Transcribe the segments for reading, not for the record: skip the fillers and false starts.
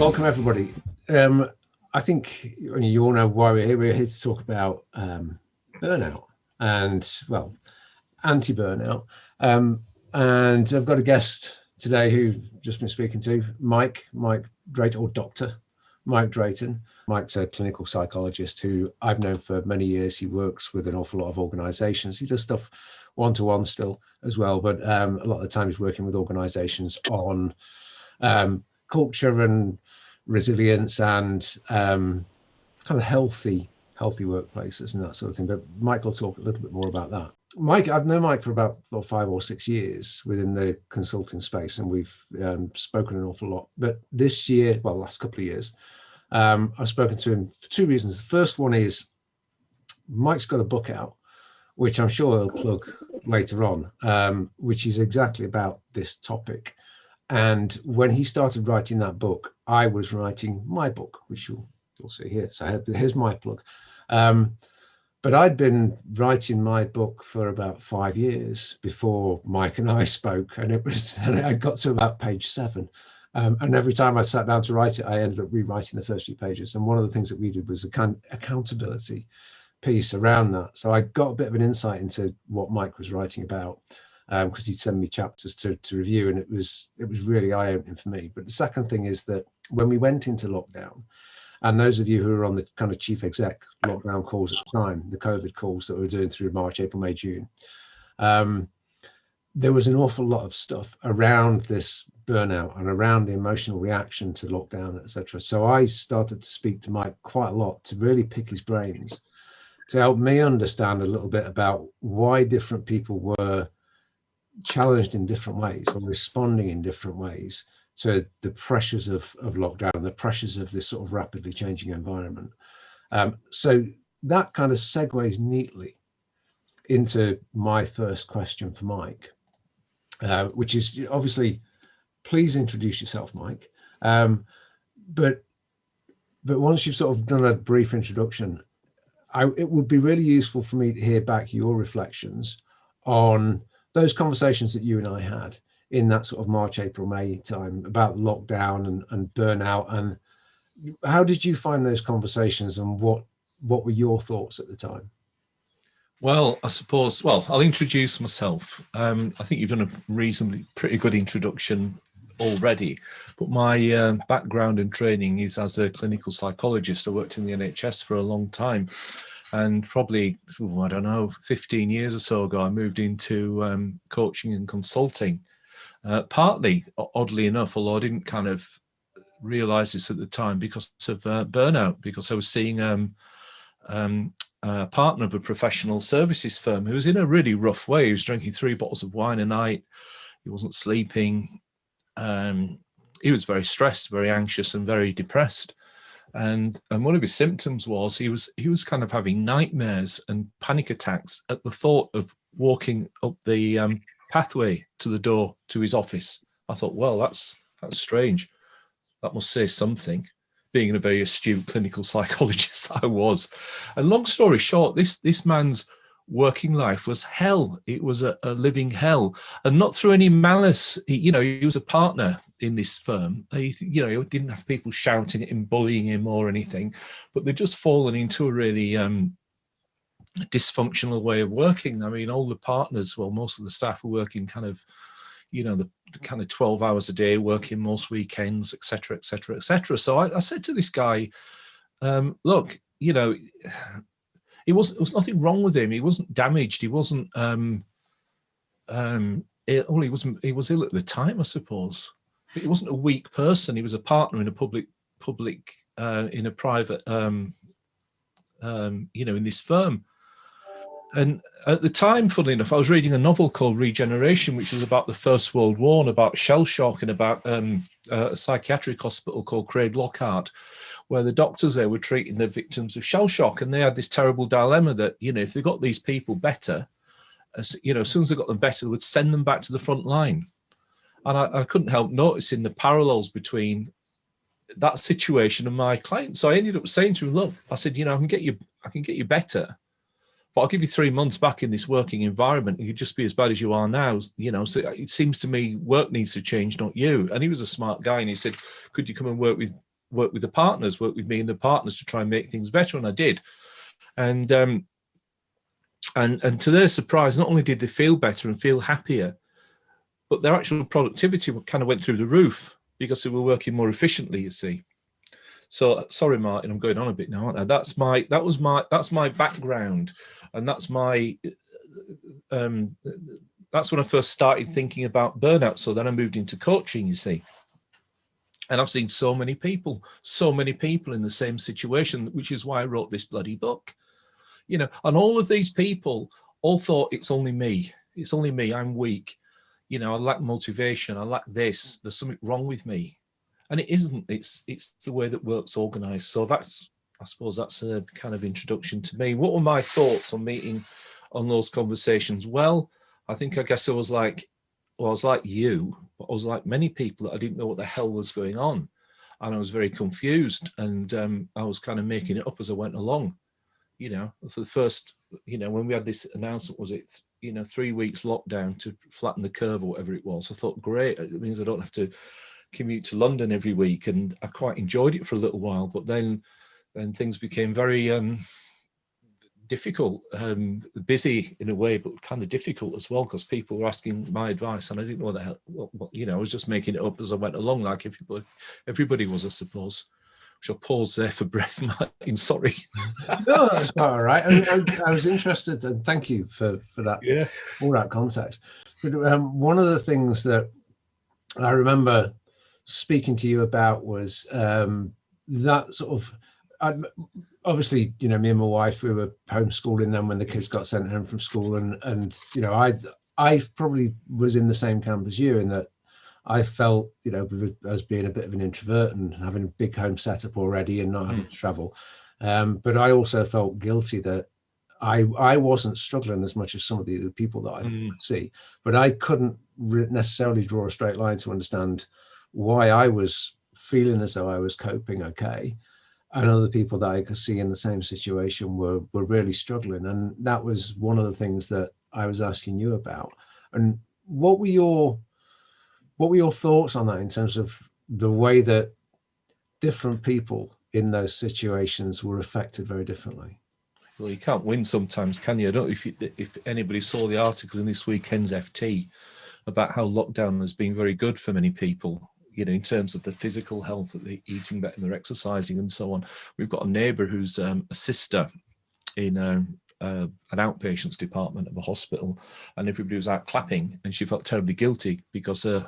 Welcome, everybody. I think you all know why we're here. We're here to talk about burnout and, well, anti-burnout. And I've got a guest today who just been speaking to, Mike Drayton, or Dr. Mike Drayton. Mike's a clinical psychologist who I've known for many years. He works with an awful lot of organizations. He does stuff one-to-one still as well, but a lot of the time he's working with organizations on culture and resilience and kind of healthy workplaces and that sort of thing. But Mike will talk a little bit more about that. Mike, I've known Mike for about 5 or 6 years within the consulting space, and we've spoken an awful lot. But this year, well, last couple of years, I've spoken to him for 2 reasons. The first one is Mike's got a book out, which I'm sure he'll plug later on, which is exactly about this topic. And when he started writing that book, I was writing my book, which you'll see here. So here's my plug. But I'd been writing my book for about 5 years before Mike and I spoke, and I got to about page 7. And every time I sat down to write it, I ended up rewriting the first 2 pages. And one of the things that we did was a accountability piece around that. So I got a bit of an insight into what Mike was writing about, because he'd send me chapters to review, and it was really eye-opening for me. But the second thing is that when we went into lockdown, and those of you who were on the kind of chief exec lockdown calls at the time, the COVID calls that we were doing through March, April, May, June, there was an awful lot of stuff around this burnout and around the emotional reaction to lockdown, etc. So I started to speak to Mike quite a lot to really pick his brains, to help me understand a little bit about why different people were challenged in different ways or responding in different ways to the pressures of lockdown, the pressures of this sort of rapidly changing environment. So that kind of segues neatly into my first question for Mike, which is obviously, please introduce yourself, Mike. But once you've sort of done a brief introduction, it would be really useful for me to hear back your reflections on those conversations that you and I had in that sort of March, April, May time about lockdown and burnout. And how did you find those conversations, and what were your thoughts at the time? Well, I suppose, I'll introduce myself. I think you've done a reasonably pretty good introduction already, but my background and training is as a clinical psychologist. I worked in the NHS for a long time, and probably, 15 years or so ago, I moved into coaching and consulting, partly, oddly enough, although I didn't kind of realize this at the time, because of burnout, because I was seeing a partner of a professional services firm who was in a really rough way. He was drinking 3 bottles of wine a night. He wasn't sleeping. He was very stressed, very anxious, and very depressed. And one of his symptoms was he was kind of having nightmares and panic attacks at the thought of walking up the pathway to the door to his office. I thought, well, that's strange. That must say something. Being a very astute clinical psychologist I was. And long story short, this man's working life was hell. It was a living hell, and not through any malice. He was a partner in this firm. He didn't have people shouting at him, bullying him or anything, but they'd just fallen into a really dysfunctional way of working. I mean, all the partners, most of the staff were working kind of, the kind of 12 hours a day, working most weekends, et cetera, et cetera, et cetera. So I said to this guy, look, there was nothing wrong with him. He wasn't damaged. He wasn't ill. He was ill at the time, I suppose. But he wasn't a weak person. He was a partner in a in a private, in this firm. And at the time, funnily enough, I was reading a novel called Regeneration, which was about the First World War and about shell shock, and about a psychiatric hospital called Craig Lockhart, where the doctors there were treating the victims of shell shock. And they had this terrible dilemma that, if they got these people better, as soon as they got them better, they would send them back to the front line. And I couldn't help noticing the parallels between that situation and my client. So I ended up saying to him, look, I said, I can get you better, but I'll give you 3 months back in this working environment, and you'd just be as bad as you are now. So it seems to me work needs to change, not you. And he was a smart guy, and he said, could you come and work with work with the partners, work with me and the partners to try and make things better, and I did. And to their surprise, not only did they feel better and feel happier, but their actual productivity kind of went through the roof because they were working more efficiently, you see. So sorry, Martyn, I'm going on a bit now, aren't I? That's my background, and that's my that's when I first started thinking about burnout. So then I moved into coaching, you see. And I've seen so many people in the same situation, which is why I wrote this bloody book. You know, and all of these people all thought it's only me, I'm weak. You know, I lack motivation, I lack this, there's something wrong with me. And it isn't, it's the way that work's organized. So I suppose that's a kind of introduction to me. What were my thoughts on those conversations? Well, I guess I was like you, but I was like many people, that I didn't know what the hell was going on. And I was very confused, and I was kind of making it up as I went along. You know, for the first, you know, when we had this announcement, was it, 3 weeks lockdown to flatten the curve or whatever it was, I thought, great, it means I don't have to commute to London every week. And I quite enjoyed it for a little while, but then things became very difficult, busy in a way, but kind of difficult as well, because people were asking my advice and I didn't know what the hell, I was just making it up as I went along, like everybody was, I suppose. Shall pause there for breath, Martyn. Sorry. No, that's quite all right. I was interested, and thank you for that. Yeah. All that context. But one of the things that I remember speaking to you about was that sort of. Obviously, me and my wife, we were homeschooling them when the kids got sent home from school, and I probably was in the same camp as you in that. I felt, as being a bit of an introvert and having a big home setup already and not having to travel. But I also felt guilty that I wasn't struggling as much as some of the people that I could see. But I couldn't necessarily draw a straight line to understand why I was feeling as though I was coping okay. And other people that I could see in the same situation were really struggling. And that was one of the things that I was asking you about. And what were your thoughts on that in terms of the way that different people in those situations were affected very differently? Well, you can't win sometimes, can you? I don't know if anybody saw the article in this weekend's FT about how lockdown has been very good for many people, in terms of the physical health, that they're eating better and they're exercising and so on. We've got a neighbour who's a sister in an outpatients department of a hospital, and everybody was out clapping, and she felt terribly guilty because her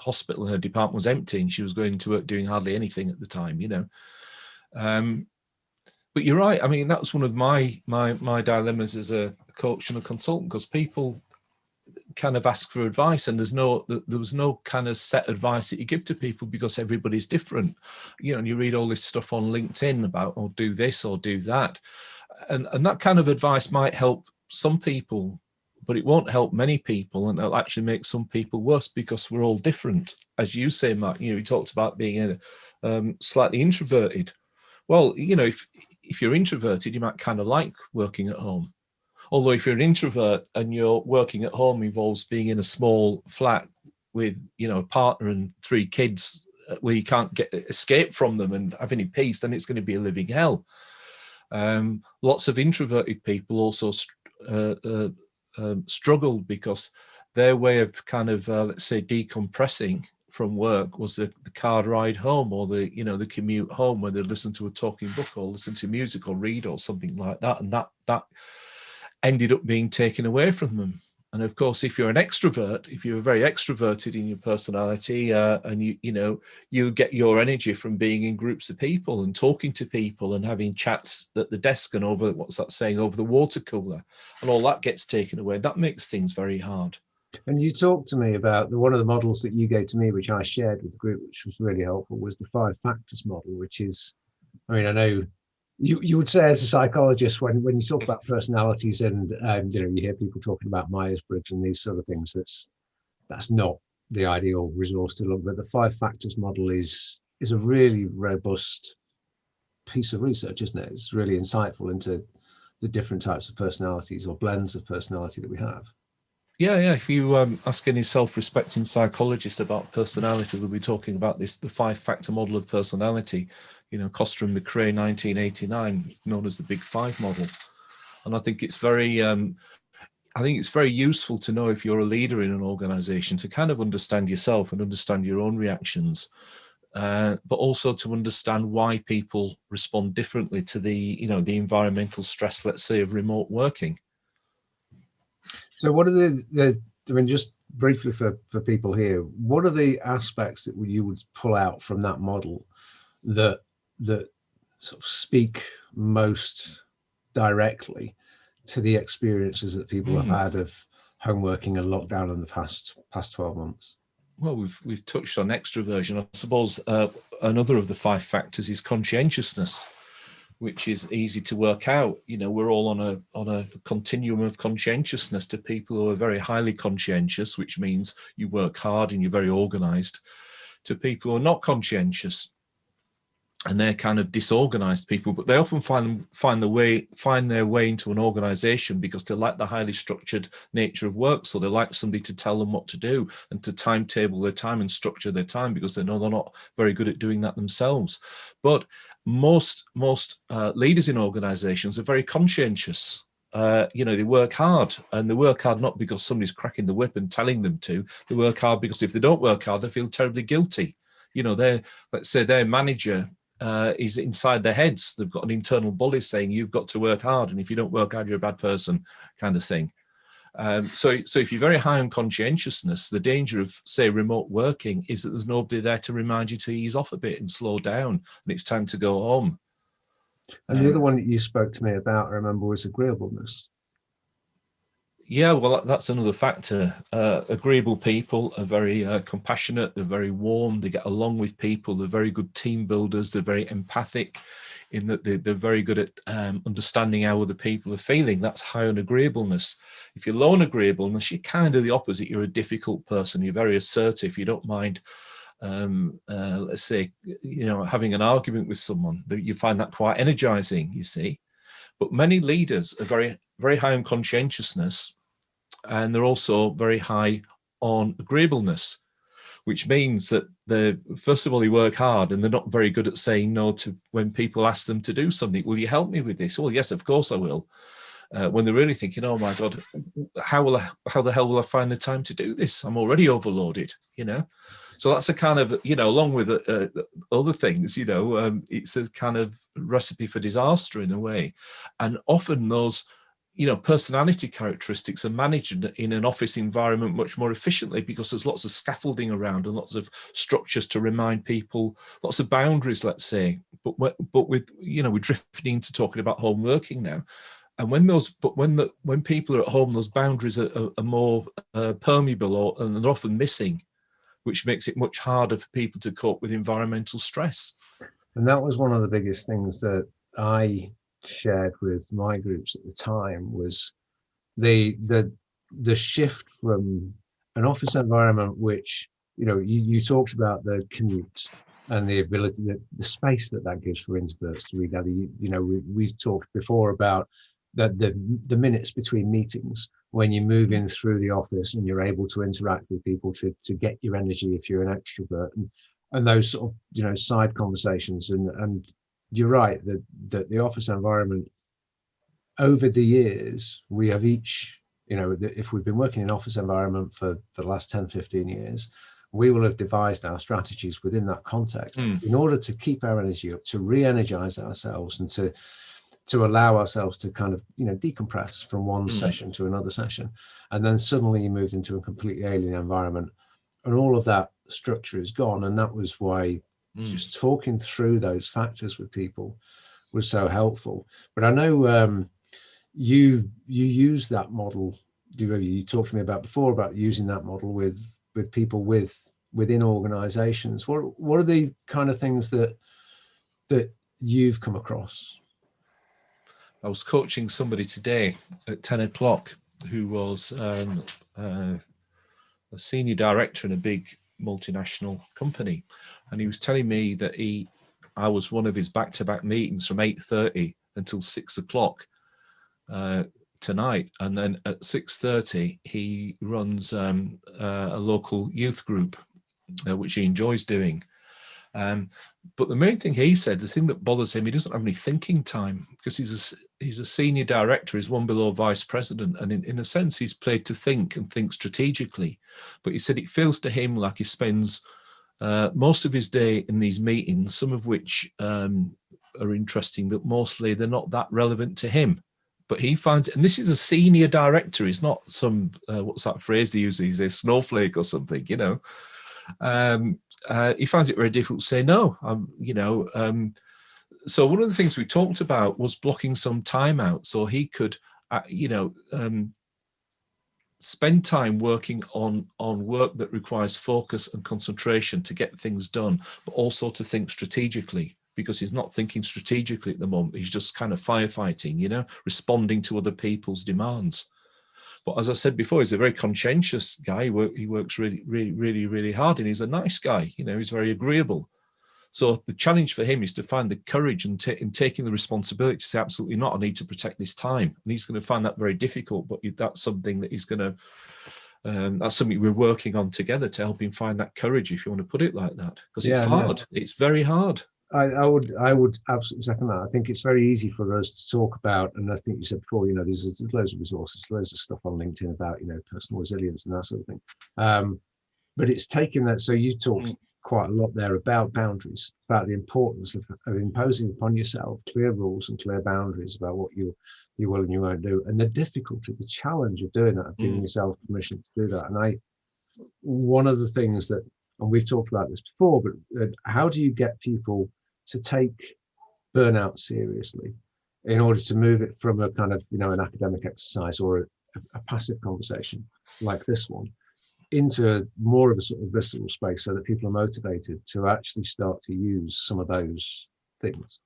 department was empty and she was going to work doing hardly anything at the time, but you're right. I mean, that was one of my dilemmas as a coach and a consultant, because people kind of ask for advice, and there was no kind of set advice that you give to people because everybody's different, and you read all this stuff on LinkedIn about, oh, do this or do that. And that kind of advice might help some people, but it won't help many people, and it'll actually make some people worse because we're all different. As you say, Mark, you talked about being slightly introverted. Well, if you're introverted, you might kind of like working at home. Although if you're an introvert and you're working at home involves being in a small flat with, a partner and 3 kids where you can't escape from them and have any peace, then it's going to be a living hell. Lots of introverted people also struggled because their way of kind of, let's say, decompressing from work was the car ride home, or the commute home, where they listen to a talking book or listen to music or read or something like that. And that ended up being taken away from them. And of course, if you're an extrovert, if you're very extroverted in your personality, and you get your energy from being in groups of people and talking to people and having chats at the desk and over the water cooler, and all that gets taken away, that makes things very hard. And you talked to me about one of the models that you gave to me, which I shared with the group, which was really helpful, was the 5 factors model, which is, I know you would say as a psychologist, when you talk about personalities and you hear people talking about Myers-Briggs and these sort of things, that's not the ideal resource to look at. But the 5 factors model is a really robust piece of research, isn't it? It's really insightful into the different types of personalities or blends of personality that we have. Yeah. If you ask any self-respecting psychologist about personality, they'll be talking about this, the 5-factor model of personality. Costa and McRae, 1989, known as the Big Five model. And I think it's very useful to know, if you're a leader in an organization, to kind of understand yourself and understand your own reactions, but also to understand why people respond differently to the environmental stress, let's say, of remote working. So what are I mean, just briefly for people here, what are the aspects that you would pull out from that model that sort of speak most directly to the experiences that people have had of home working and lockdown in the past 12 months? Well, we've touched on extroversion. I suppose another of the 5 factors is conscientiousness, which is easy to work out. We're all on a continuum of conscientiousness, to people who are very highly conscientious, which means you work hard and you're very organized, to people who are not conscientious, and they're kind of disorganized people, but they often find their way into an organization because they like the highly structured nature of work. So they like somebody to tell them what to do and to timetable their time and structure their time, because they know they're not very good at doing that themselves. But most leaders in organizations are very conscientious. They work hard, and they work hard not because somebody's cracking the whip and telling them to. They work hard because if they don't work hard, they feel terribly guilty. Let's say their manager is inside their heads. They've got an internal bully saying, you've got to work hard, and if you don't work hard, you're a bad person, kind of thing. So if you're very high on conscientiousness, the danger of, say, remote working is that there's nobody there to remind you to ease off a bit and slow down, and it's time to go home. And the other one that you spoke to me about, I remember, was agreeableness. Yeah, well, that's another factor. Agreeable people are very compassionate. They're very warm. They get along with people. They're very good team builders. They're very empathic, in that they're very good at understanding how other people are feeling. That's high on agreeableness. If you're low on agreeableness, you're kind of the opposite. You're a difficult person. You're very assertive. You don't mind, let's say, having an argument with someone. You find that quite energizing, you see. But many leaders are very, very high on conscientiousness, and they're also very high on agreeableness, which means that first of all, they work hard, and they're not very good at saying no to when people ask them to do something. Will you help me with this? Well, yes, of course I will. When they're really thinking, oh my God, how the hell will I find the time to do this? I'm already overloaded, So that's a kind of, along with other things, it's a kind of recipe for disaster in a way. And often those, personality characteristics are managed in an office environment much more efficiently, because there's lots of scaffolding around and lots of structures to remind people, lots of boundaries, let's say. But with, we're drifting into talking about home working now. And when people are at home, those boundaries are more permeable, and they're often missing, which makes it much harder for people to cope with environmental stress. And that was one of the biggest things that I shared with my groups at the time, was the shift from an office environment, which, you talked about the commute and the ability, the space that gives for introverts to regather. We've talked before about the minutes between meetings, when you move in through the office and you're able to interact with people to get your energy if you're an extrovert, and those sort of side conversations. And you're right that the office environment, over the years, we have each, if we've been working in an office environment for the last 10, 15 years, we will have devised our strategies within that context in order to keep our energy up, to re-energize ourselves, and to allow ourselves to kind of, decompress from one session to another session. And then suddenly you moved into a completely alien environment, and all of that structure is gone. And that was why just talking through those factors with people was so helpful. But I know you use that model. You talked to me about before about using that model with people within organizations. What are the kind of things that you've come across? I was coaching somebody today at 10 o'clock who was a senior director in a big multinational company. And he was telling me that I was one of his back-to-back meetings from 8:30 until 6 o'clock to tonight. And then at 6:30, he runs a local youth group, which he enjoys doing. But the main thing he said, the thing that bothers him, he doesn't have any thinking time, because he's a senior director, he's one below vice president, and in a sense he's paid to think and think strategically. But he said it feels to him like he spends most of his day in these meetings, some of which are interesting, but mostly they're not that relevant to him. But he finds it, and this is a senior director, he's not some, what's that phrase they use, he's a snowflake or something, you know. He finds it very difficult to say no, so one of the things we talked about was blocking some time out so he could, spend time working on work that requires focus and concentration to get things done, but also to think strategically, because he's not thinking strategically at the moment. He's just kind of firefighting, responding to other people's demands. But as I said before, he's a very conscientious guy. He works really, really, really, really hard, and he's a nice guy. He's very agreeable. So the challenge for him is to find the courage in taking the responsibility to say, absolutely not, I need to protect this time. And he's going to find that very difficult, but that's something that he's going to, that's something we're working on together to help him find that courage, if you want to put it like that, because it's hard. Yeah. It's very hard. I would absolutely second that. I think it's very easy for us to talk about, and I think you said before, there's loads of resources, loads of stuff on LinkedIn about, personal resilience and that sort of thing. But it's taken that, so you talked quite a lot there about boundaries, about the importance of imposing upon yourself clear rules and clear boundaries about what you will and you won't do, and the difficulty, the challenge of doing that, of giving yourself permission to do that. And one of the things that, and we've talked about this before, but how do you get people to take burnout seriously in order to move it from a kind of, an academic exercise or a passive conversation like this one into more of a sort of visceral space, so that people are motivated to actually start to use some of those things?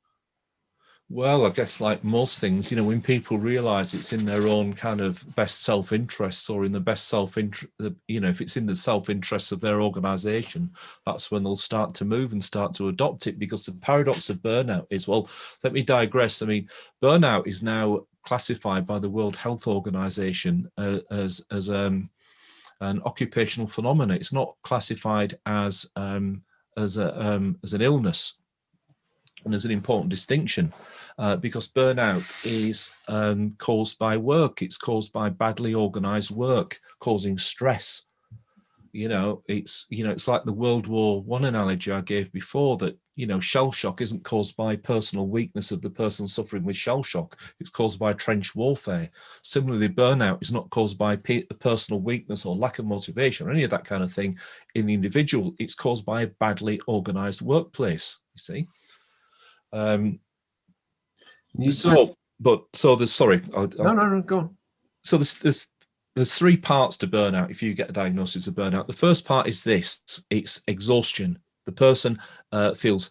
Well, I guess like most things, when people realize it's in their own kind of best self-interests, or in the best self-interest, if it's in the self-interests of their organization, that's when they'll start to move and start to adopt it. Because the paradox of burnout is, well, let me digress. I mean, burnout is now classified by the World Health Organization as an occupational phenomenon. It's not classified as an illness. And there's an important distinction, because burnout is caused by work. It's caused by badly organized work, causing stress. It's like the World War I analogy I gave before, that, shell shock isn't caused by personal weakness of the person suffering with shell shock. It's caused by trench warfare. Similarly, burnout is not caused by personal weakness or lack of motivation or any of that kind of thing in the individual. It's caused by a badly organized workplace, you see. No, go on. So there's three parts to burnout. If you get a diagnosis of burnout, the first part is this: it's exhaustion. The person feels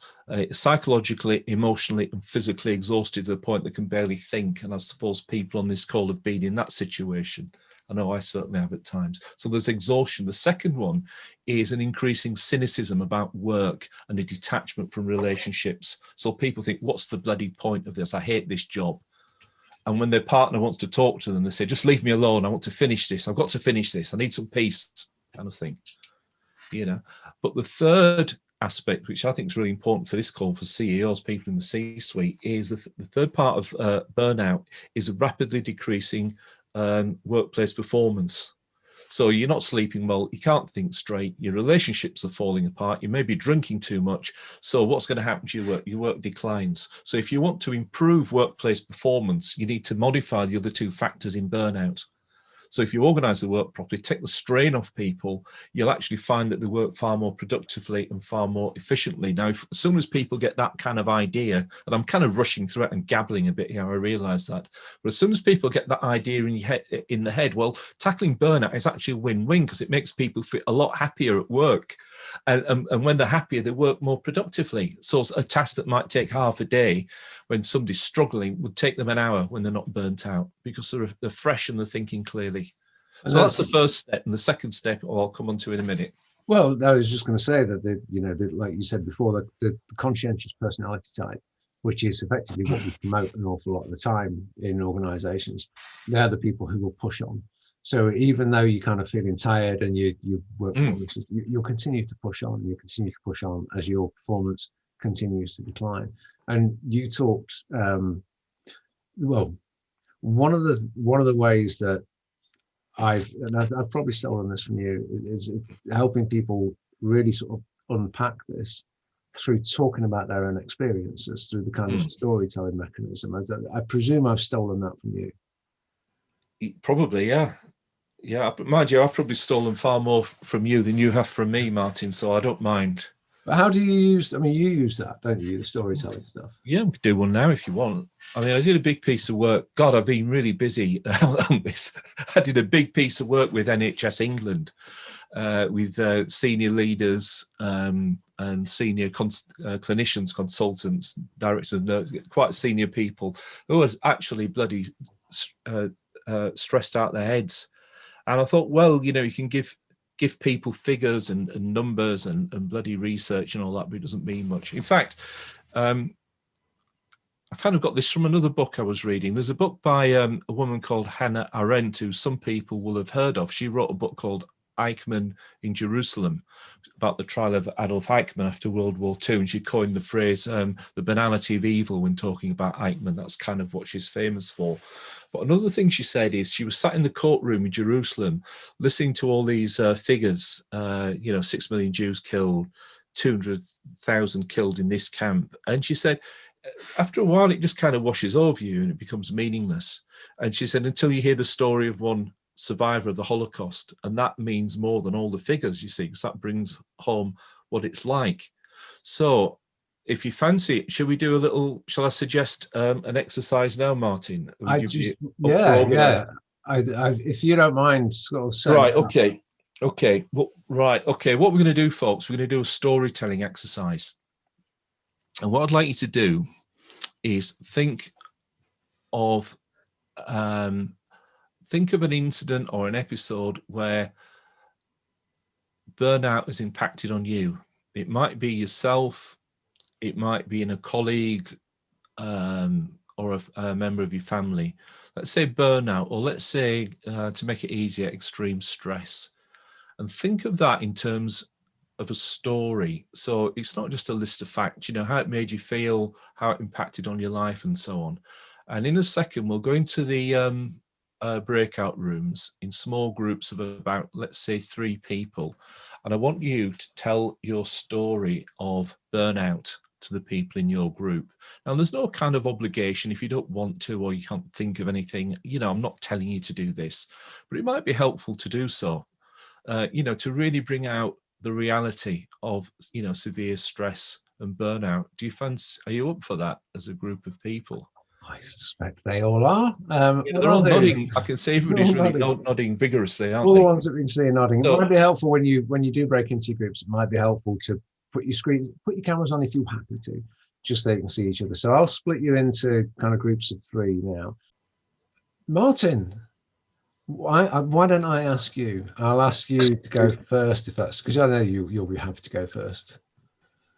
psychologically, emotionally, and physically exhausted to the point they can barely think. And I suppose people on this call have been in that situation. I know I certainly have at times. So there's exhaustion. The second one is an increasing cynicism about work and a detachment from relationships. So people think, what's the bloody point of this? I hate this job. And when their partner wants to talk to them, they say, just leave me alone. I want to finish this. I've got to finish this. I need some peace, kind of thing. But the third aspect, which I think is really important for this call for CEOs, people in the C-suite, is the third part of burnout is a rapidly decreasing workplace performance. So you're not sleeping well, you can't think straight, your relationships are falling apart, you may be drinking too much. So what's going to happen to your work? Your work declines. So if you want to improve workplace performance, you need to modify the other two factors in burnout. So if you organize the work properly, take the strain off people, you'll actually find that they work far more productively and far more efficiently. Now, as soon as people get that kind of idea, and I'm kind of rushing through it and gabbling a bit here, I realize that, but as soon as people get that idea in the head, well, tackling burnout is actually a win-win, because it makes people feel a lot happier at work. And when they're happier, they work more productively. So a task that might take half a day when somebody's struggling would take them an hour when they're not burnt out, because they're fresh and they're thinking clearly. And so that's the first step. And the second step, I'll come on to in a minute. Well, I was just going to say that, like you said before, the conscientious personality type which is effectively what we promote an awful lot of the time in organizations, they're the people who will push on. So even though you're kind of feeling tired and you work performance, you'll continue to push on. You continue to push on as your performance continues to decline. And you talked, well, one of the ways that I've probably stolen this from you is helping people really sort of unpack this through talking about their own experiences, through the kind of storytelling mechanism. I presume I've stolen that from you. Probably, yeah. Yeah, but mind you, I've probably stolen far more from you than you have from me, Martyn, so I don't mind. But how do you use, I mean, you use that, don't you, the storytelling stuff? Yeah, we could do one now if you want. I mean, I did a big piece of work. God, I've been really busy on this. I did a big piece of work with NHS England, with senior leaders and senior clinicians, consultants, directors of nurses, quite senior people who were actually bloody stressed out their heads. And I thought, well, you know, you can give people figures and numbers and bloody research and all that, but it doesn't mean much. In fact, I kind of got this from another book I was reading. There's a book by a woman called Hannah Arendt, who some people will have heard of. She wrote a book called Eichmann in Jerusalem, about the trial of Adolf Eichmann after World War II. And she coined the phrase, the banality of evil, when talking about Eichmann. That's kind of what she's famous for. But another thing she said is she was sat in the courtroom in Jerusalem listening to all these figures, 6 million Jews killed, 200,000 killed in this camp. And she said, after a while, it just kind of washes over you and it becomes meaningless. And she said, until you hear the story of one survivor of the Holocaust, and that means more than all the figures, you see, because that brings home what it's like. So if you fancy it, should we do a little, shall I suggest an exercise now, Martyn? Yeah. If you don't mind, sort of right, okay. Well, right, okay. What we're going to do, folks, we're going to do a storytelling exercise. And what I'd like you to do is think of an incident or an episode where burnout has impacted on you. It might be yourself, it might be in a colleague or a member of your family. Let's say burnout, or let's say, to make it easier, extreme stress. And think of that in terms of a story. So it's not just a list of facts, how it made you feel, how it impacted on your life and so on. And in a second, we'll go into the breakout rooms in small groups of about, let's say, 3 people. And I want you to tell your story of burnout to the people in your group. Now, there's no kind of obligation if you don't want to, or you can't think of anything. I'm not telling you to do this, but it might be helpful to do so, to really bring out the reality of, severe stress and burnout. Are you up for that as a group of people? I suspect they all are. They're all nodding. I can see everybody's really nodding vigorously, aren't they? All the ones that we can see are nodding. It might be helpful when you do break into your groups. It might be helpful to put your cameras on if you're happy to, just so you can see each other. So I'll split you into kind of groups of 3 now. Martyn, why don't I ask you? I'll ask you to go first, if that's because I know you'll be happy to go first.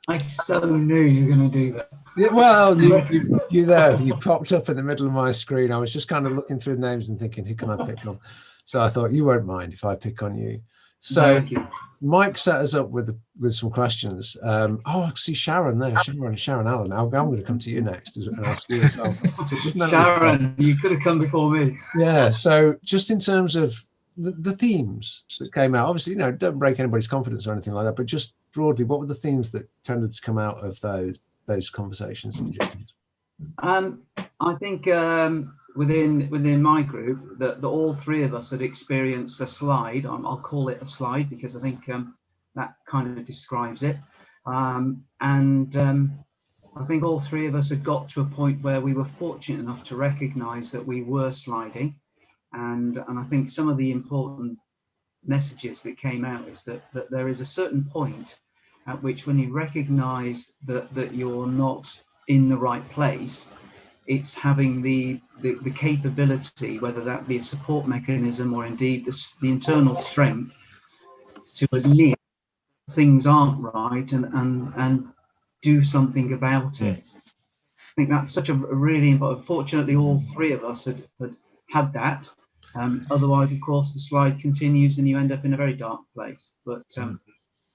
I so knew you were going to do that. Yeah, well, you popped up in the middle of my screen. I was just kind of looking through names and thinking, who can I pick on? So I thought you won't mind if I pick on you. So Mike set us up with some questions. I see Sharon there, Sharon Allen. I'm going to come to you next and ask you as well. So Sharon, you could have come before me. Yeah. So just in terms of the themes that came out, obviously, don't break anybody's confidence or anything like that, but just broadly, what were the themes that tended to come out of those conversations that you just had? I think within my group that all 3 of us had experienced a slide. I'll call it a slide because I think that kind of describes it. I think all 3 of us had got to a point where we were fortunate enough to recognise that we were sliding. And I think some of the important messages that came out is that there is a certain point at which, when you recognise that you're not in the right place, it's having the capability, whether that be a support mechanism or indeed the internal strength, to admit things aren't right and do something about it. think that's such a really important. Fortunately, all three of us had that. Otherwise, of course, the slide continues and you end up in a very dark place. But so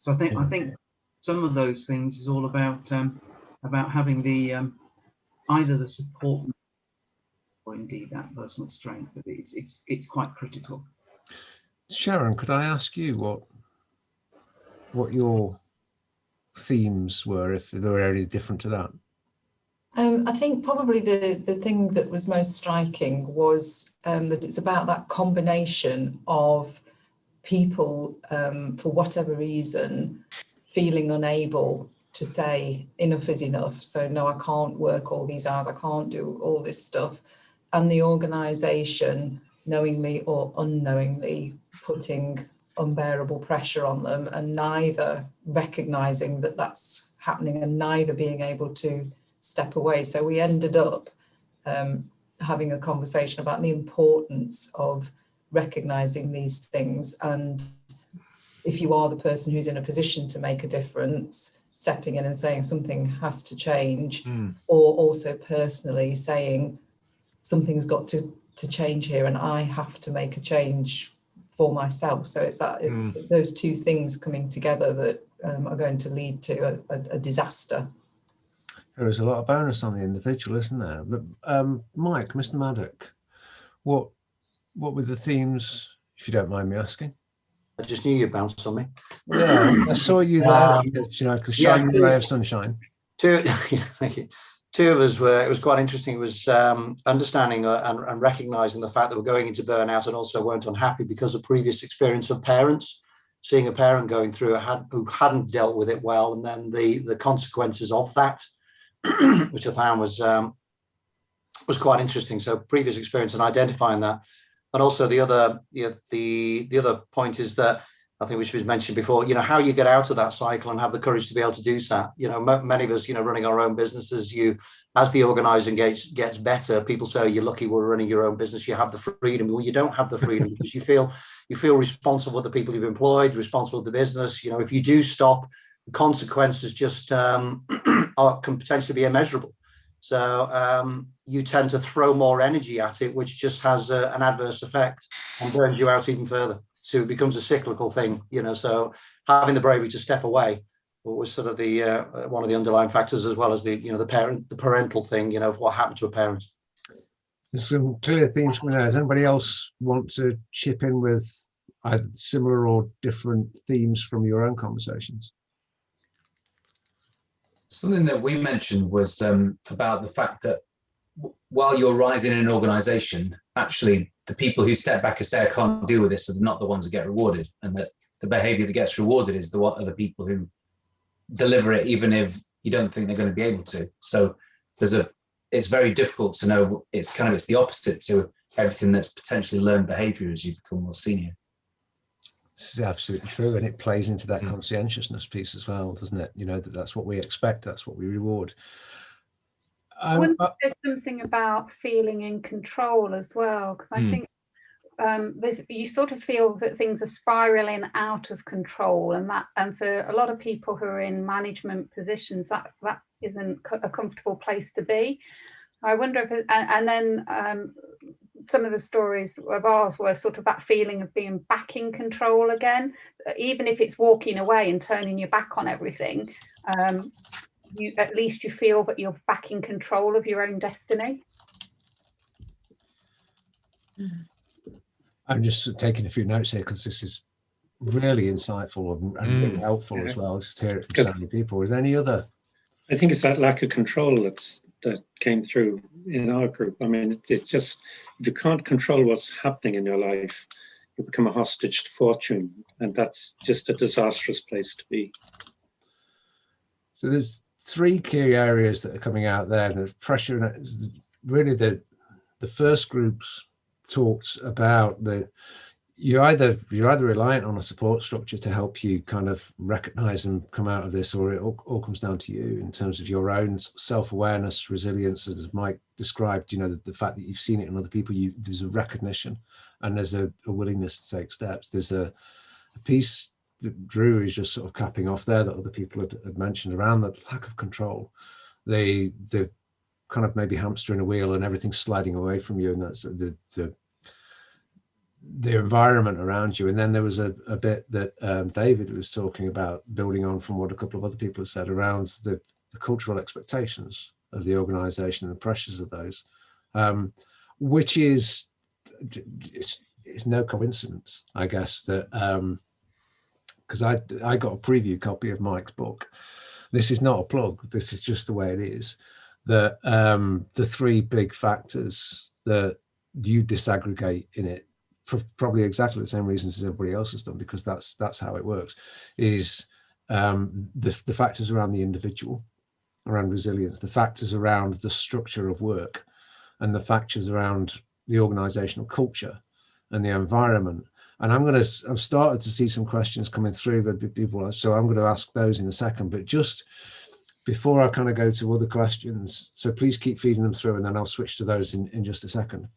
I think some of those things is all about having the either the support or indeed that personal strength. But it's quite critical. Sharon, could I ask you what your themes were, if they were any different to that? I think probably the thing that was most striking was that it's about that combination of people, for whatever reason, feeling unable to say enough is enough. So no, I can't work all these hours, I can't do all this stuff. And the organisation, knowingly or unknowingly, putting unbearable pressure on them, and neither recognising that that's happening and neither being able to step away. So we ended up having a conversation about the importance of recognising these things, and if you are the person who's in a position to make a difference, stepping in and saying something has to change, or also personally saying something's got to change here and I have to make a change for myself. So it's those two things coming together that are going to lead to a disaster. There is a lot of bonus on the individual, isn't there? But Mike, Mr. Maddock, what were the themes, if you don't mind me asking? I just knew you bounced on me. Yeah, I saw you there, because shining ray of sunshine. Thank you. Two of us were, it was quite interesting. It was understanding and recognizing the fact that we're going into burnout and also weren't unhappy because of previous experience of parents, seeing a parent going through who hadn't dealt with it well, and then the consequences of that, which I found was quite interesting. So previous experience and identifying that. And also the other point is that I think which was mentioned before, how you get out of that cycle and have the courage to be able to do that. Many of us, running our own businesses, as the organizing gets better, people say, you're lucky we're running your own business, you have the freedom. Well, you don't have the freedom because you feel responsible for the people you've employed, responsible for the business. If you do stop, the consequences just can potentially be immeasurable. So you tend to throw more energy at it, which just has an adverse effect and burns you out even further. So it becomes a cyclical thing, so having the bravery to step away was sort of the one of the underlying factors, as well as the parental thing, of what happened to a parent. There's some clear themes from there. Does anybody else want to chip in with either similar or different themes from your own conversations? Something that we mentioned was about the fact that while you're rising in an organization, actually the people who step back and say, I can't deal with this, are not the ones that get rewarded, and that the behavior that gets rewarded is the people who deliver it, even if you don't think they're going to be able to. So it's very difficult to know. It's the opposite to everything that's potentially learned behavior as you become more senior. This is absolutely true, and it plays into that conscientiousness piece as well, doesn't it? That's what we expect, that's what we reward. I wonder if there's something about feeling in control as well, because I think you sort of feel that things are spiraling out of control, and for a lot of people who are in management positions, that isn't a comfortable place to be. I wonder if and then some of the stories of ours were sort of that feeling of being back in control again, even if it's walking away and turning your back on everything. At least you feel that you're back in control of your own destiny. I'm just taking a few notes here because this is really insightful and really helpful as well. Just hear it from so many people. Is there any other? I think it's that lack of control that came through in our group. I mean, it's just, if you can't control what's happening in your life, you become a hostage to fortune, and that's just a disastrous place to be. So there's three key areas that are coming out there, and the pressure, and it's really the first groups talked about you're either reliant on a support structure to help you kind of recognize and come out of this, or it all comes down to you in terms of your own self-awareness, resilience, as Mike described, the fact that you've seen it in other people, there's a recognition and there's a willingness to take steps. There's a piece that Drew is just sort of capping off there that other people had mentioned around the lack of control, the kind of maybe hamstering a wheel and everything's sliding away from you, and that's the environment around you. And then there was a bit that David was talking about, building on from what a couple of other people have said around the cultural expectations of the organization and the pressures of those, which is it's no coincidence, I guess, that because I got a preview copy of Mike's book. This is not a plug, this is just the way it is, that the three big factors that you disaggregate in it, for probably exactly the same reasons as everybody else has done, because that's how it works, is the factors around the individual, around resilience, the factors around the structure of work, and the factors around the organizational culture and the environment. And I've started to see some questions coming through with people, so I'm going to ask those in a second. But just before I kind of go to other questions, so please keep feeding them through, and then I'll switch to those in just a second.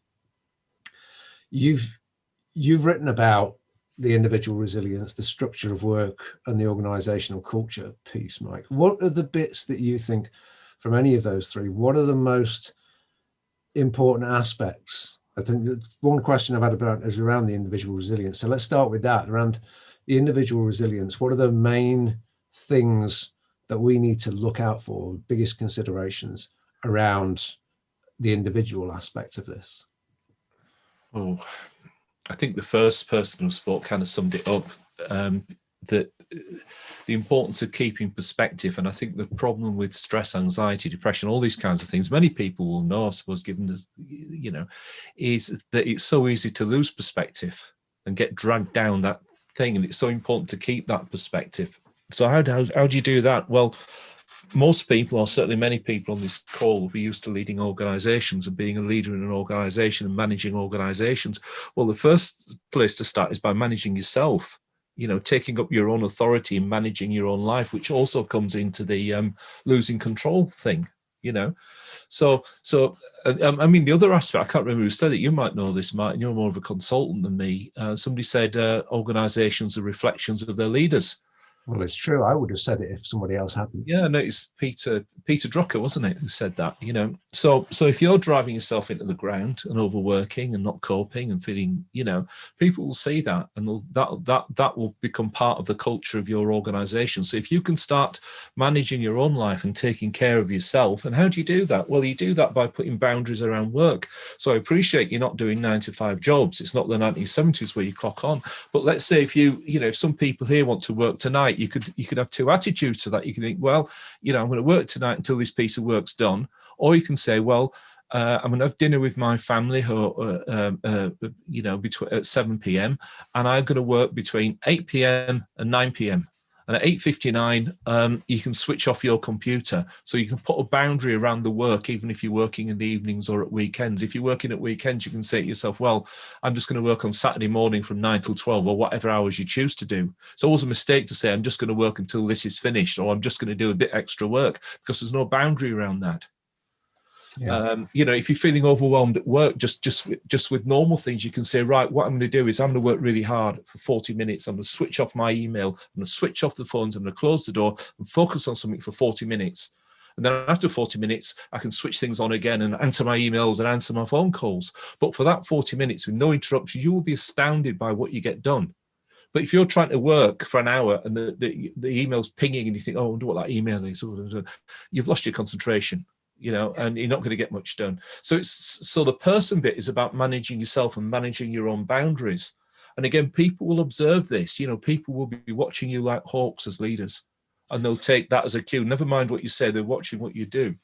You've written about the individual resilience, the structure of work, and the organizational culture piece, Mike. What are the bits that you think, from any of those three, what are the most important aspects? I think that one question I've had about is around the individual resilience. So let's start with that, around the individual resilience. What are the main things that we need to look out for, biggest considerations around the individual aspect of this? Oh, I think the first person who spoke kind of summed it up, that the importance of keeping perspective. And I think the problem with stress, anxiety, depression, all these kinds of things, many people will know, I suppose, given this, is that it's so easy to lose perspective and get dragged down that thing. And it's so important to keep that perspective. So how do you do that? Well, most people, or certainly many people on this call, will be used to leading organizations and being a leader in an organization and managing organizations. Well, the first place to start is by managing yourself, taking up your own authority and managing your own life, which also comes into the losing control thing, So, I mean, the other aspect, I can't remember who said it, you might know this, Martyn, you're more of a consultant than me. Somebody said organizations are reflections of their leaders. Well, it's true. I would have said it if somebody else hadn't. Yeah, no, it's Peter Drucker, wasn't it, who said that? So if you're driving yourself into the ground and overworking and not coping and feeling, people will see that, and that will become part of the culture of your organization. So if you can start managing your own life and taking care of yourself, and how do you do that? Well, you do that by putting boundaries around work. So I appreciate you're not doing 9-to-5 jobs. It's not the 1970s where you clock on. But let's say if some people here want to work tonight, you could have two attitudes to that. You can think, well, I'm going to work tonight until this piece of work's done. Or you can say, well, I'm going to have dinner with my family, between at 7 p.m. and I'm going to work between 8 p.m. and 9 p.m. And at 8:59, you can switch off your computer. So you can put a boundary around the work, even if you're working in the evenings or at weekends. If you're working at weekends, you can say to yourself, well, I'm just going to work on Saturday morning from 9 till 12 or whatever hours you choose to do. It's always a mistake to say, I'm just going to work until this is finished, or I'm just going to do a bit extra work, because there's no boundary around that. Yeah. If you're feeling overwhelmed at work, just with normal things, you can say, right, what I'm going to do is I'm going to work really hard for 40 minutes. I'm going to switch off my email. I'm going to switch off the phones. I'm going to close the door and focus on something for 40 minutes. And then after 40 minutes, I can switch things on again and answer my emails and answer my phone calls. But for that 40 minutes with no interruption, you will be astounded by what you get done. But if you're trying to work for an hour and the email's pinging and you think, oh, I wonder what that email is, you've lost your concentration. And you're not going to get much done. So the person bit is about managing yourself and managing your own boundaries. And again, people will observe this. People will be watching you like hawks as leaders, and they'll take that as a cue. Never mind what you say, they're watching what you do.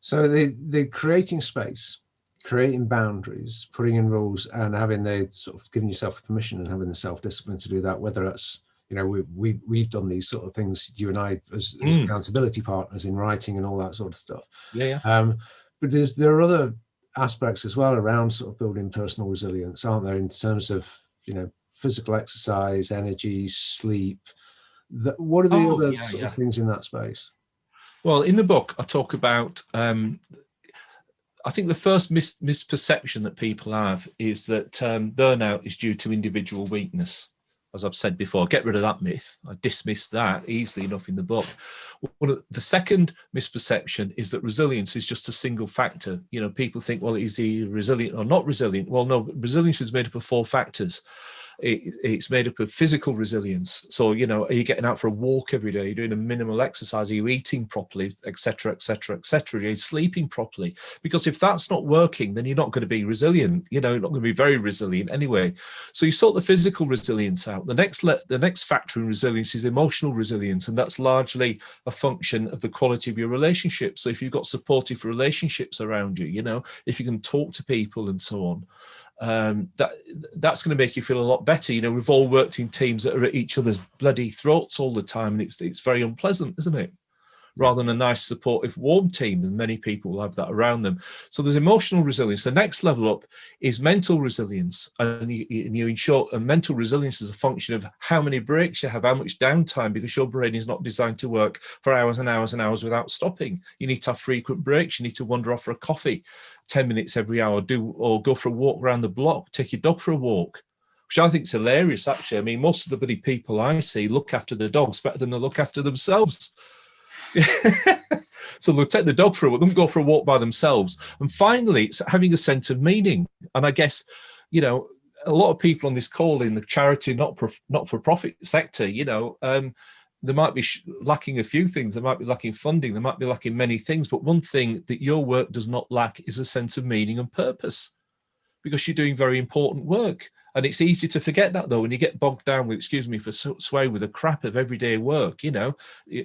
So the creating space, creating boundaries, putting in rules, and having the sort of giving yourself permission and having the self-discipline to do that, whether that's we've done these sort of things, you and I, as accountability partners in writing and all that sort of stuff. Yeah. But there are other aspects as well around sort of building personal resilience, aren't there? In terms of physical exercise, energy, sleep. What are the other sort of things in that space? Well, in the book, I talk about. I think the first misperception that people have is that burnout is due to individual weakness. as I've said before, get rid of that myth. I dismiss that easily enough in the book. The second misperception is that resilience is just a single factor. You know, people think, well, is he resilient or not resilient? Well, no, resilience is made up of 4 factors. It's made up of physical resilience. So, you know, are you getting out for a walk every day? Are you doing a minimal exercise? Are you eating properly, etc., etc., etc.? Are you sleeping properly? Because if that's not working, then you're not going to be resilient. You know, you're not going to be very resilient anyway. So you sort the physical resilience out. The next factor in resilience is emotional resilience, and that's largely a function of the quality of your relationships. So if you've got supportive relationships around you, you know, if you can talk to people and so on, that's going to make you feel a lot better. You know, we've all worked in teams that are at each other's bloody throats all the time, and it's very unpleasant, isn't it? Rather than a nice, supportive, warm team, and many people will have that around them. So there's emotional resilience. The next level up is mental resilience, and you ensure a mental resilience is a function of how many breaks you have, how much downtime, because your brain is not designed to work for hours and hours and hours without stopping. You need to have frequent breaks. You need to wander off for a coffee 10 minutes every hour, or go for a walk around the block, take your dog for a walk, which I think is hilarious, actually. I mean, most of the bloody people I see look after the dogs better than they look after themselves. So they'll take the dog for a walk, they'll go for a walk by themselves. And finally, it's having a sense of meaning. And I guess, you know, a lot of people on this call in the charity, not-for-profit sector, you know, they might be lacking a few things. They might be lacking funding. They might be lacking many things. But one thing that your work does not lack is a sense of meaning and purpose, because you're doing very important work. And it's easy to forget that, though, when you get bogged down with, excuse me for swearing, with the crap of everyday work, you know,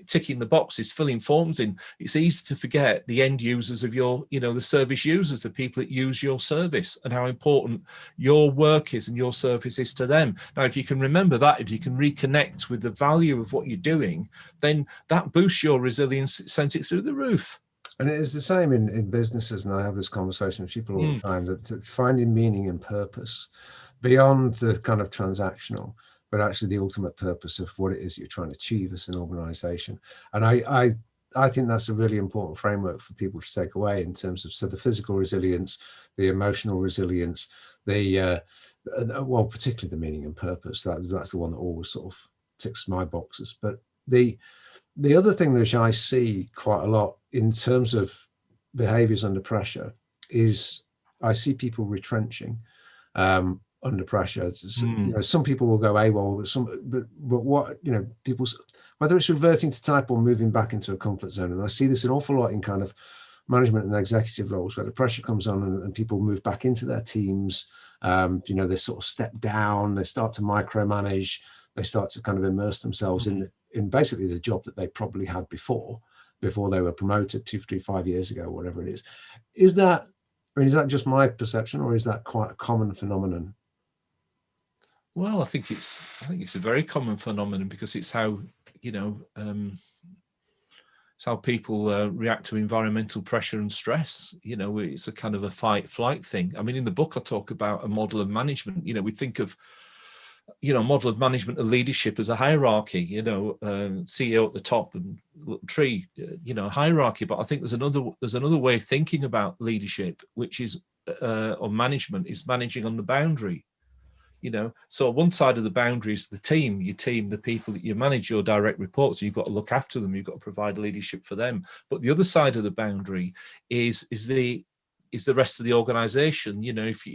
ticking the boxes, filling forms in. It's easy to forget the end users of your, you know, the service users, the people that use your service, and how important your work is and your service is to them. Now, if you can remember that, if you can reconnect with the value of what you're doing, then that boosts your resilience, it sends it through the roof. And it is the same in businesses, and I have this conversation with people all the time, that finding meaning and purpose beyond the kind of transactional, but actually the ultimate purpose of what it is you're trying to achieve as an organization. And I think that's a really important framework for people to take away in terms of, so the physical resilience, the emotional resilience, well, particularly the meaning and purpose. That's the one that always sort of ticks my boxes. But the other thing which I see quite a lot in terms of behaviors under pressure is I see people retrenching under pressure. You know, some people will go AWOL, but what, you know, people, whether it's reverting to type or moving back into a comfort zone. And I see this an awful lot in kind of management and executive roles, where the pressure comes on and people move back into their teams. You know, they sort of step down, they start to micromanage, they start to kind of immerse themselves in basically the job that they probably had before they were promoted 2, 3, 5 years ago, whatever it is. Is that just my perception, or is that quite a common phenomenon? Well, I think it's a very common phenomenon, because it's how, you know, it's how people react to environmental pressure and stress. You know, it's a kind of a fight-flight thing. I mean, in the book, I talk about a model of management. You know, we think of, you know, model of management and leadership as a hierarchy, you know, CEO at the top and little tree, you know, hierarchy. But I think there's another way of thinking about leadership, which is, or management, is managing on the boundary. You know, so one side of the boundary is the team, the people that you manage, your direct reports. You've got to look after them. You've got to provide leadership for them. But the other side of the boundary is the rest of the organization. You know, if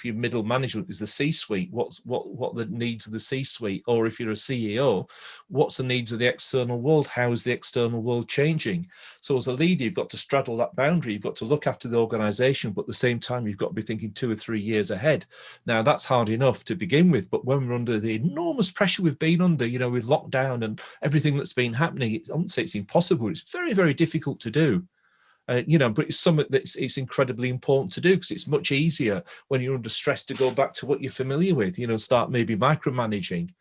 you're middle management, is the C-suite. What the needs of the C-suite? Or if you're a CEO, what's the needs of the external world? How is the external world changing? So as a leader, you've got to straddle that boundary. You've got to look after the organization, but at the same time, you've got to be thinking 2 or 3 years ahead. Now, that's hard enough to begin with, but when we're under the enormous pressure we've been under, you know, with lockdown and everything that's been happening, I wouldn't say it's impossible. It's very, very difficult to do. You know, but it's something that's incredibly important to do, because it's much easier when you're under stress to go back to what you're familiar with, you know, start maybe micromanaging,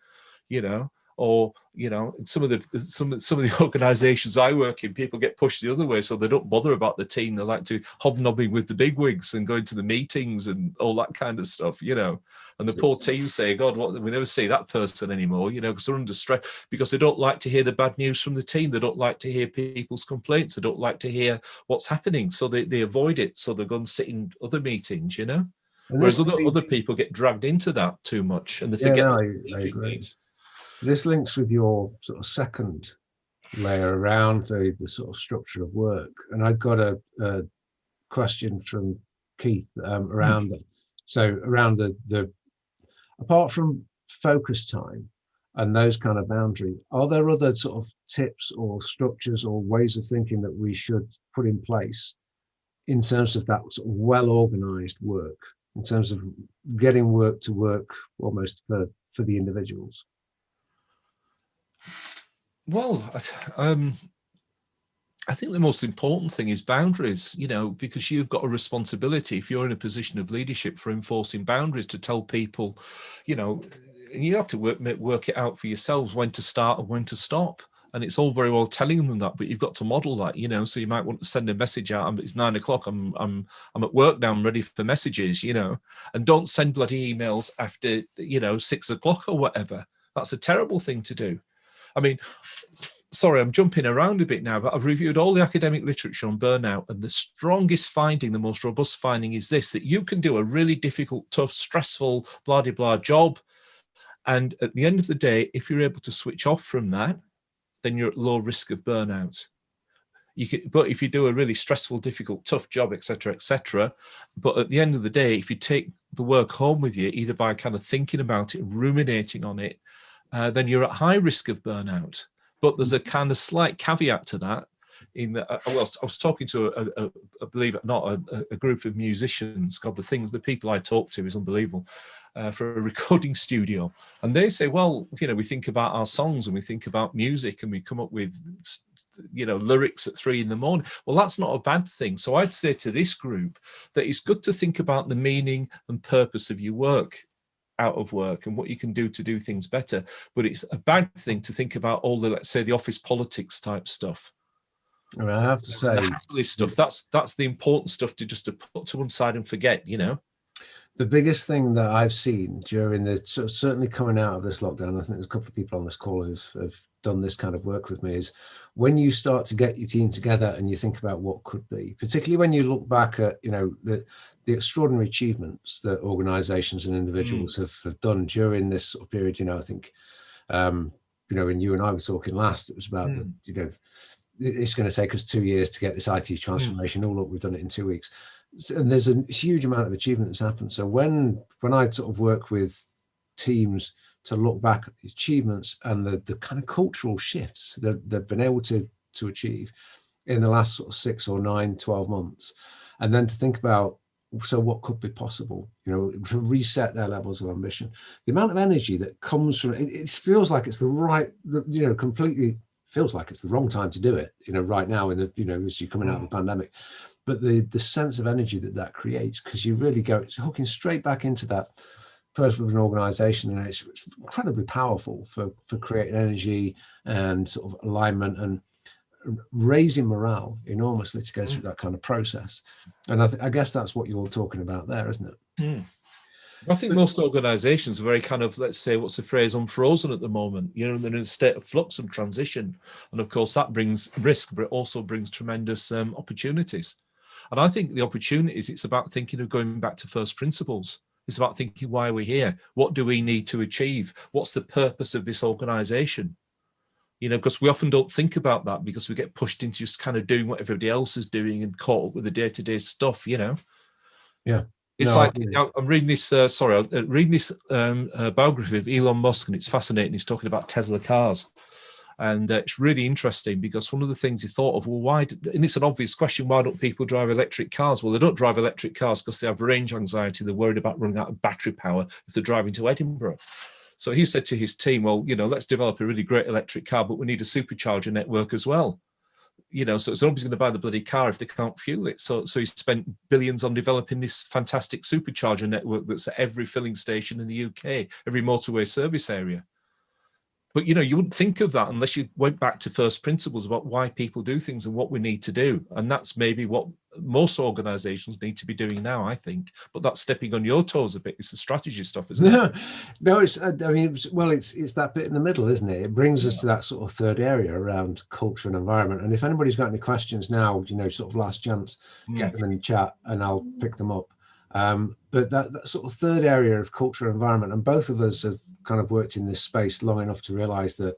you know, or, you know, some of the organizations I work in, people get pushed the other way, so they don't bother about the team. They like to hobnobbing with the bigwigs and going to the meetings and all that kind of stuff, you know. And the poor team say, God, we never see that person anymore, you know, because they're under stress, because they don't like to hear the bad news from the team. They don't like to hear people's complaints. They don't like to hear what's happening. So they avoid it. So they go and sit in other meetings, you know. Whereas other people get dragged into that too much, and they forget. I agree. This links with your sort of second layer around the sort of structure of work, and I've got a question from Keith around that. So around the apart from focus time and those kind of boundaries, are there other sort of tips or structures or ways of thinking that we should put in place in terms of that sort of well-organized work, in terms of getting work to work almost for the individuals? Well, I think the most important thing is boundaries, because you've got a responsibility, if you're in a position of leadership, for enforcing boundaries, to tell people, and you have to work it out for yourselves when to start and when to stop. And it's all very well telling them that, but you've got to model that, so you might want to send a message out. It's 9 o'clock. I'm at work now. I'm ready for messages, and don't send bloody emails after, 6 o'clock or whatever. That's a terrible thing to do. I mean, sorry, I'm jumping around a bit now, but I've reviewed all the academic literature on burnout, and the strongest finding, the most robust finding is this, that you can do a really difficult, tough, stressful, blah, blah, blah job. And at the end of the day, if you're able to switch off from that, then you're at low risk of burnout. But if you do a really stressful, difficult, tough job, etc., but at the end of the day, if you take the work home with you, either by kind of thinking about it, ruminating on it, then you're at high risk of burnout. But there's a kind of slight caveat to that. In that, I was talking to believe it or not, a group of musicians. God, the people I talk to is unbelievable. For a recording studio, and they say, well, we think about our songs and we think about music and we come up with, lyrics at 3 a.m. Well, that's not a bad thing. So I'd say to this group that it's good to think about the meaning and purpose of your work out of work and what you can do to do things better. But it's a bad thing to think about all the, let's say, the office politics type stuff. And I have to say, stuff, that's the important stuff to put to one side and forget, The biggest thing that I've seen during the certainly coming out of this lockdown, I think there's a couple of people on this call who've done this kind of work with me, is when you start to get your team together and you think about what could be, particularly when you look back at, the extraordinary achievements that organizations and individuals have done during this sort of period. I think, when you and I were talking last, it was about, it's going to take us 2 years to get this IT transformation. Oh, look, we've done it in 2 weeks. And there's a huge amount of achievement that's happened. So when I sort of work with teams to look back at the achievements and the kind of cultural shifts that they've been able to achieve in the last sort of 6 or 9, 12 months, and then to think about, so what could be possible, to reset their levels of ambition, the amount of energy that comes from it, it feels like it's the right, completely feels like it's the wrong time to do it, right now in the, as you're coming out of the pandemic. But the sense of energy that creates, because you really it's hooking straight back into that purpose of an organization, and it's incredibly powerful for creating energy and sort of alignment and raising morale enormously to go through that kind of process. And I guess that's what you're talking about there, isn't it? I think most organizations are very kind of, let's say, what's the phrase, unfrozen at the moment. They're in a state of flux and transition. And of course, that brings risk, but it also brings tremendous opportunities. And I think the opportunities, it's about thinking of going back to first principles. It's about thinking, why are we here? What do we need to achieve? What's the purpose of this organization? Because we often don't think about that because we get pushed into just kind of doing what everybody else is doing and caught up with the day-to-day stuff, Yeah. It's I'm reading this, reading this biography of Elon Musk, and it's fascinating. He's talking about Tesla cars. And it's really interesting because one of the things he thought of, well, why, and it's an obvious question, why don't people drive electric cars? Well, they don't drive electric cars because they have range anxiety. They're worried about running out of battery power if they're driving to Edinburgh. So he said to his team, well, let's develop a really great electric car, but we need a supercharger network as well. So nobody's going to buy the bloody car if they can't fuel it. So he spent billions on developing this fantastic supercharger network that's at every filling station in the UK, every motorway service area. But, you wouldn't think of that unless you went back to first principles about why people do things and what we need to do. And that's maybe what most organizations need to be doing now, I think. But that's stepping on your toes a bit. It's the strategy stuff, isn't it? No, it's that bit in the middle, isn't it? It brings us to that sort of third area around culture and environment. And if anybody's got any questions now, sort of last chance, get them in the chat and I'll pick them up. But that sort of third area of culture and environment, and both of us have kind of worked in this space long enough to realize that,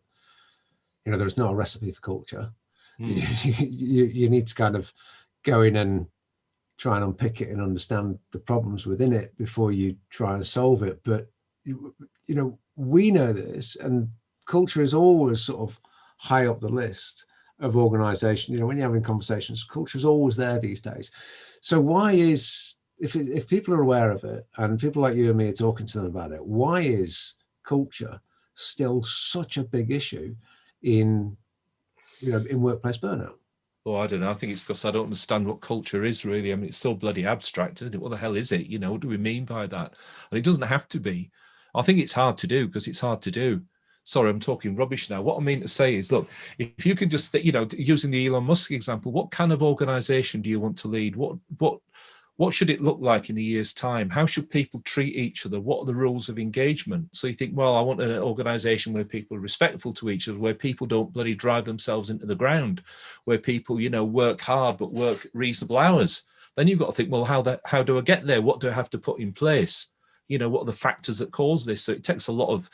you know, there's not a recipe for culture. You need to kind of go in and try and unpick it and understand the problems within it before you try and solve it. But, you know, we know this, and culture is always sort of high up the list of organization. You know, when you're having conversations, culture is always there these days. So why is, if people are aware of it and people like you and me are talking to them about it, why is culture still such a big issue in, you know, in workplace burnout? Well, I don't know. I think it's because I don't understand what culture is really. I mean, it's so bloody abstract, isn't it? What the hell is it? You know, what do we mean by that? And it doesn't have to be. I think it's hard to do because it's hard to do. Sorry, I'm talking rubbish now. What I mean to say is, look, if you can just, you know, using the Elon Musk example, what kind of organization do you want to lead? What should it look like in a year's time? How should people treat each other? What are the rules of engagement? So you think, well, I want an organization where people are respectful to each other, where people don't bloody drive themselves into the ground, where people, you know, work hard but work reasonable hours. Then you've got to think, well, how do I get there? What do I have to put in place? You know, what are the factors that cause this? So it takes a lot of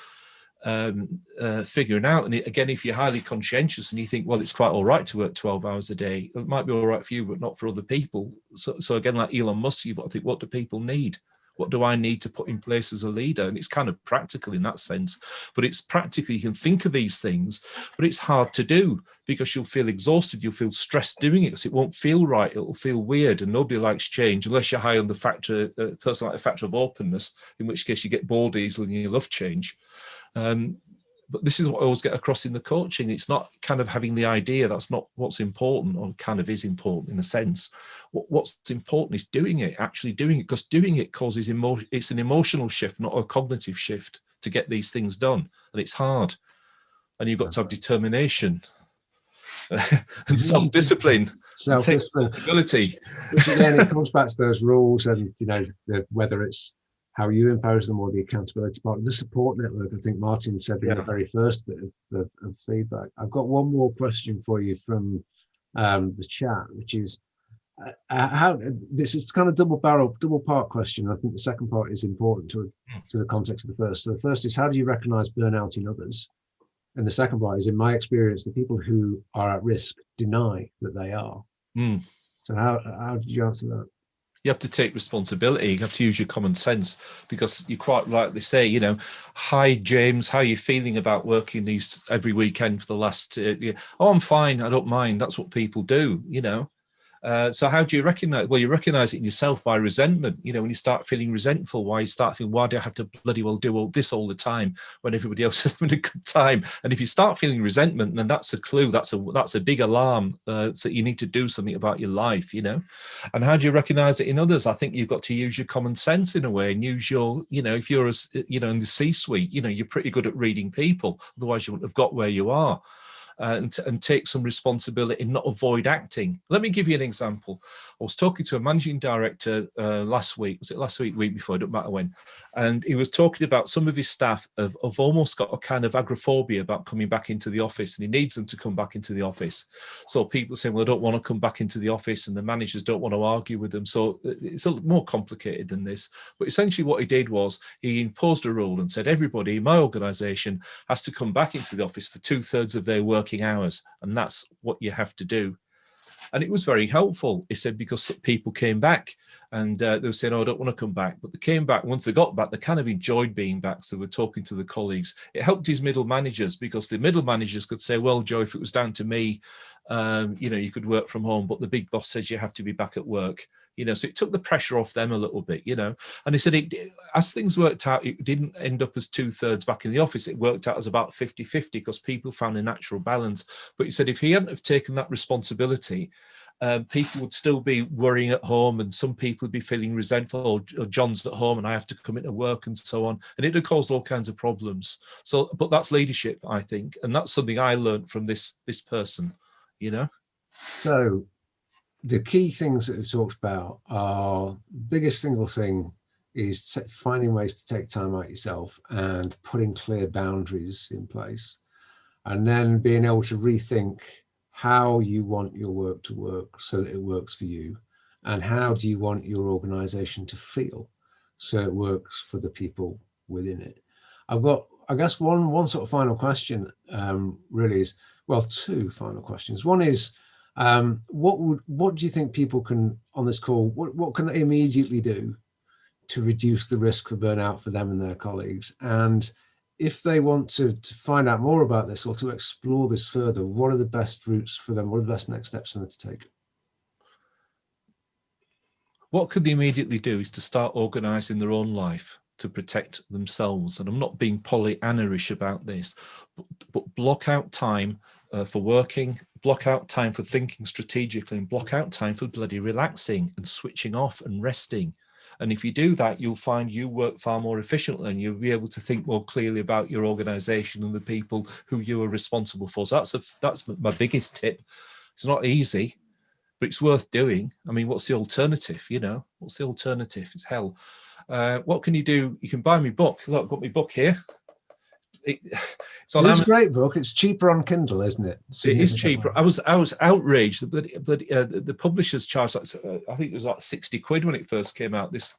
figuring out. And again, if you're highly conscientious and you think, well, it's quite all right to work 12 hours a day, it might be all right for you, but not for other people. So again, like Elon Musk, you've got to think, what do people need? What do I need to put in place as a leader? And it's kind of practical in that sense, but it's practical. You can think of these things, but it's hard to do because you'll feel exhausted. You'll feel stressed doing it because it won't feel right. It'll feel weird, and nobody likes change unless you're high on the person like the factor of openness, in which case you get bored easily and you love change. But this is what I always get across in the coaching. It's not kind of having the idea. That's not what's important, or kind of is important in a sense. What's important is doing it, actually doing it, because doing it causes emotion. It's an emotional shift, not a cognitive shift, to get these things done. And it's hard. And you've got to have determination and self-discipline, responsibility. Which again, it comes back to those rules and, you know, whether it's how you impose them or the accountability part, the support network. I think Martyn said in the very first bit of feedback. I've got one more question for you from the chat, which is how this is kind of double part question. I think the second part is important to the context of the first. So the first is, how do you recognize burnout in others? And the second part is, in my experience, the people who are at risk deny that they are. So how did you answer that? You have to take responsibility. You have to use your common sense, because you quite rightly say, you know, hi, James, how are you feeling about working these every weekend for the last year? Oh, I'm fine. I don't mind. That's what people do, you know. So how do you recognize? Well, you recognize it in yourself by resentment. You know, when you start feeling resentful, why you start thinking, why do I have to bloody well do all this all the time when everybody else is having a good time? And if you start feeling resentment, then that's a clue. That's a big alarm that you need to do something about your life, you know. And how do you recognize it in others? I think you've got to use your common sense in a way, and use your, you know, if you're, you know, in the C-suite, you know, you're pretty good at reading people. Otherwise, you wouldn't have got where you are. And take some responsibility and not avoid acting. Let me give you an example. I was talking to a managing director last week. Was it last week, week before? It doesn't matter when. And he was talking about some of his staff have almost got a kind of agoraphobia about coming back into the office, and he needs them to come back into the office. So people saying, well, I don't want to come back into the office, and the managers don't want to argue with them. So it's a little more complicated than this. But essentially what he did was he imposed a rule and said, everybody in my organization has to come back into the office for 2/3 of their working hours, and that's what you have to do. And it was very helpful, he said, because people came back and they were saying, oh, I don't want to come back. But they came back. Once they got back, they kind of enjoyed being back. So they were talking to the colleagues. It helped his middle managers, because the middle managers could say, well, Joe, if it was down to me, you know, you could work from home, but the big boss says you have to be back at work. You know, so it took the pressure off them a little bit, you know. And he said, as things worked out, it didn't end up as 2/3 back in the office. It worked out as about 50-50, because people found a natural balance. But he said, if he hadn't have taken that responsibility, people would still be worrying at home, and some people would be feeling resentful, or John's at home and I have to come into work and so on. And it had caused all kinds of problems. So, but that's leadership, I think. And that's something I learned from this person, you know. So the key things that we've talked about are, biggest single thing is finding ways to take time out yourself and putting clear boundaries in place, and then being able to rethink how you want your work to work so that it works for you, and how do you want your organization to feel so it works for the people within it? I've got, I guess, one sort of final question really is, well, two final questions. One is, what do you think people can, on this call, what can they immediately do to reduce the risk for burnout for them and their colleagues? And if they want to find out more about this or to explore this further, what are the best routes for them? What are the best next steps for them to take? What could they immediately do is to start organising their own life to protect themselves. And I'm not being Pollyanna-ish about this, but block out time for working, block out time for thinking strategically, and block out time for bloody relaxing and switching off and resting. And if you do that, you'll find you work far more efficiently, and you'll be able to think more clearly about your organisation and the people who you are responsible for. So that's my biggest tip. It's not easy, but it's worth doing. I mean, what's the alternative? You know, what's the alternative? It's hell. What can you do? You can buy me book. Look, I've got my book here. It's on Amazon. A great book. It's cheaper on Kindle, isn't it? It is cheaper. I was outraged. The publishers charged, I think it was like 60 quid when it first came out. This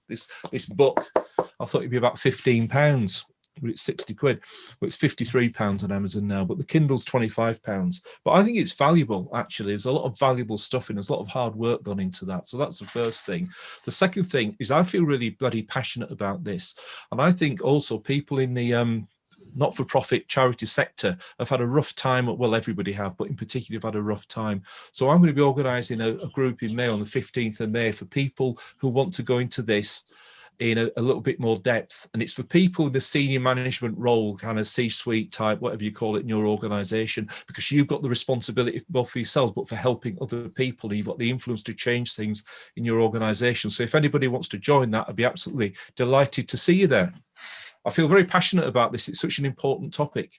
book, I thought it'd be about £15. But it's 60 quid. Well, it's £53 on Amazon now, but the Kindle's £25. But I think it's valuable, actually. There's a lot of valuable stuff in. There's a lot of hard work gone into that. So that's the first thing. The second thing is I feel really bloody passionate about this. And I think also people in the not-for-profit charity sector have had a rough time. Well, everybody have, but in particular have had a rough time. So I'm going to be organising a group in May, on the 15th of May, for people who want to go into this in a little bit more depth. And it's for people in the senior management role, kind of C-suite type, whatever you call it in your organisation, because you've got the responsibility both for yourselves, but for helping other people. And you've got the influence to change things in your organisation. So if anybody wants to join that, I'd be absolutely delighted to see you there. I feel very passionate about this. It's such an important topic.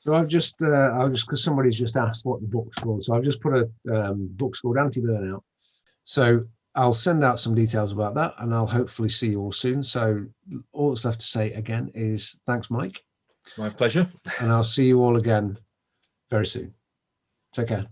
So I'll just because somebody's just asked what the book's called. So I've just put a book's called Anti-Burnout. So I'll send out some details about that, and I'll hopefully see you all soon. So all that's left to say again is thanks, Mike. My pleasure. And I'll see you all again very soon. Take care.